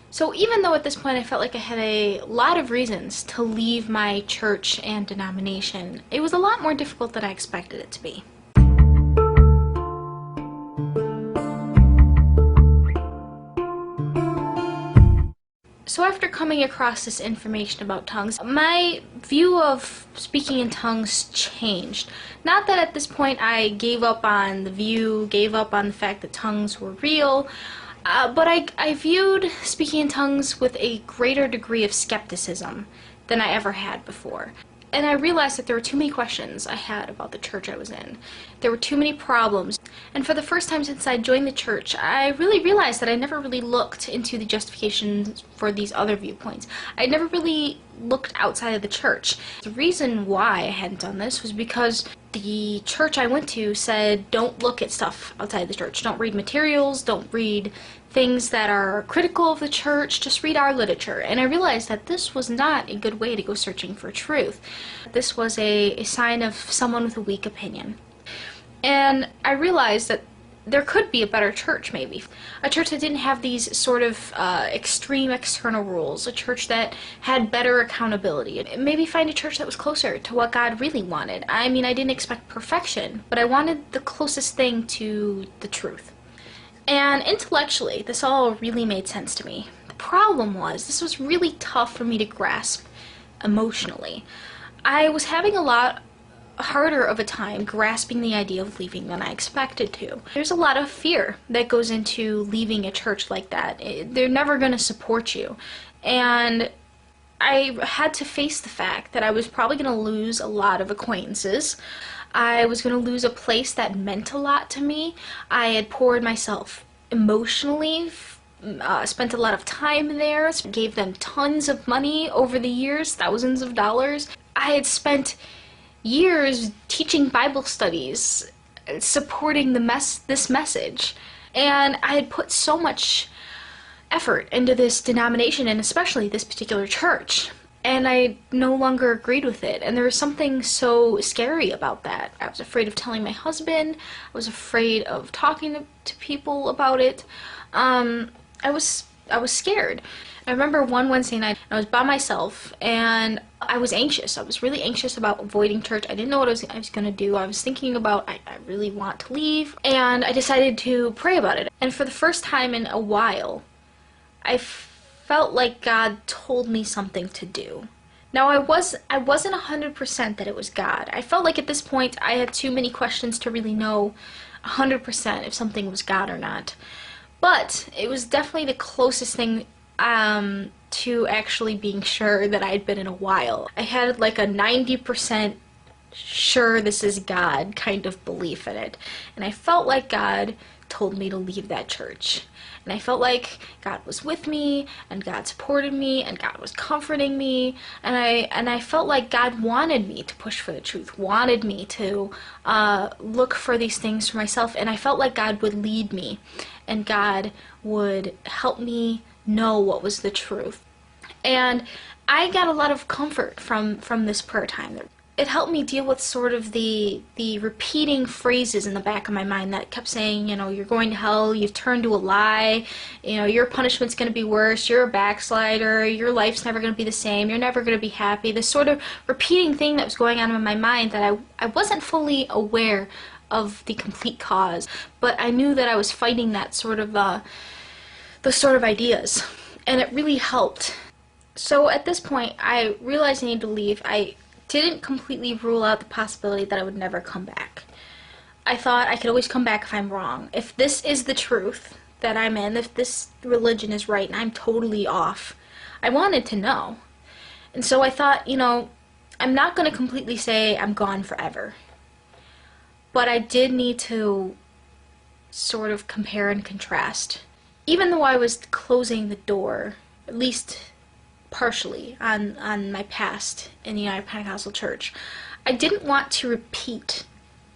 So even though at this point I felt like I had a lot of reasons to leave my church and denomination, it was a lot more difficult than I expected it to be. So after coming across this information about tongues, my view of speaking in tongues changed. Not that at this point I gave up on the view, gave up on the fact that tongues were real, but I viewed speaking in tongues with a greater degree of skepticism than I ever had before. And I realized that there were too many questions I had about the church I was in. There were too many problems. And for the first time since I joined the church, I really realized that I never really looked into the justifications for these other viewpoints. I never really looked outside of the church. The reason why I hadn't done this was because the church I went to said, don't look at stuff outside the church. Don't read materials, don't read things that are critical of the church, just read our literature. And I realized that this was not a good way to go searching for truth. This was a sign of someone with a weak opinion. And I realized that there could be a better church, maybe. A church that didn't have these sort of extreme external rules. A church that had better accountability. Maybe find a church that was closer to what God really wanted. I mean, I didn't expect perfection, but I wanted the closest thing to the truth. And intellectually, this all really made sense to me. The problem was, this was really tough for me to grasp emotionally. I was having a lot harder of a time grasping the idea of leaving than I expected to. There's a lot of fear that goes into leaving a church like that. They're never going to support you. And I had to face the fact that I was probably going to lose a lot of acquaintances. I was going to lose a place that meant a lot to me. I had poured myself emotionally, spent a lot of time there, gave them tons of money over the years, thousands of dollars. I had spent years teaching Bible studies, supporting this message, and I had put so much effort into this denomination, and especially this particular church, and I no longer agreed with it. And there was something so scary about that. I was afraid of telling my husband. I was afraid of talking to people about it. I was scared. I remember one Wednesday night, I was by myself, and I was anxious. I was really anxious about avoiding church. I didn't know what I was going to do. I was thinking about, I really want to leave, and I decided to pray about it. And for the first time in a while, I felt like God told me something to do. Now, I wasn't 100% that it was God. I felt like at this point I had too many questions to really know 100% if something was God or not. But it was definitely the closest thing to actually being sure that I'd been in a while. I had like a 90% sure this is God kind of belief in it. And I felt like God told me to leave that church. And I felt like God was with me, and God supported me, and God was comforting me, and I felt like God wanted me to push for the truth, wanted me to look for these things for myself, and I felt like God would lead me, and God would help me know what was the truth. And I got a lot of comfort from this prayer time. It helped me deal with sort of the repeating phrases in the back of my mind that kept saying, you know, you're going to hell, you've turned to a lie, you know, your punishment's going to be worse, you're a backslider, your life's never going to be the same, you're never going to be happy. This sort of repeating thing that was going on in my mind that I wasn't fully aware of the complete cause, but I knew that I was fighting that sort of those sort of ideas, and it really helped. So at this point, I realized I needed to leave. I didn't completely rule out the possibility that I would never come back. I thought I could always come back if I'm wrong. If this is the truth that I'm in, if this religion is right and I'm totally off, I wanted to know. And so I thought, you know, I'm not going to completely say I'm gone forever. But I did need to sort of compare and contrast. Even though I was closing the door, at least partially, on my past in the United Pentecostal Church, I didn't want to repeat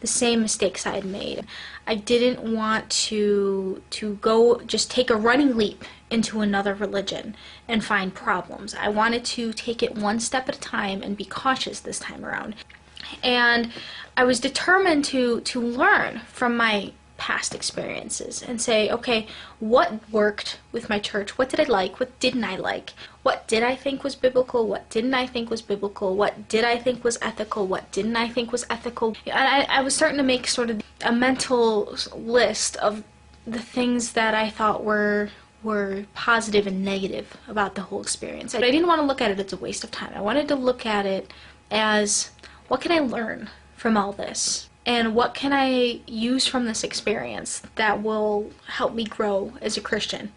the same mistakes I had made. I didn't want to go just take a running leap into another religion and find problems. I wanted to take it one step at a time and be cautious this time around. And I was determined to learn from my past experiences and say, okay, what worked with my church? What did I like? What didn't I like? What did I think was biblical? What didn't I think was biblical? What did I think was ethical? What didn't I think was ethical? And I was starting to make sort of a mental list of the things that I thought were positive and negative about the whole experience. I didn't want to look at it as a waste of time. I wanted to look at it as, what can I learn from all this? And what can I use from this experience that will help me grow as a Christian?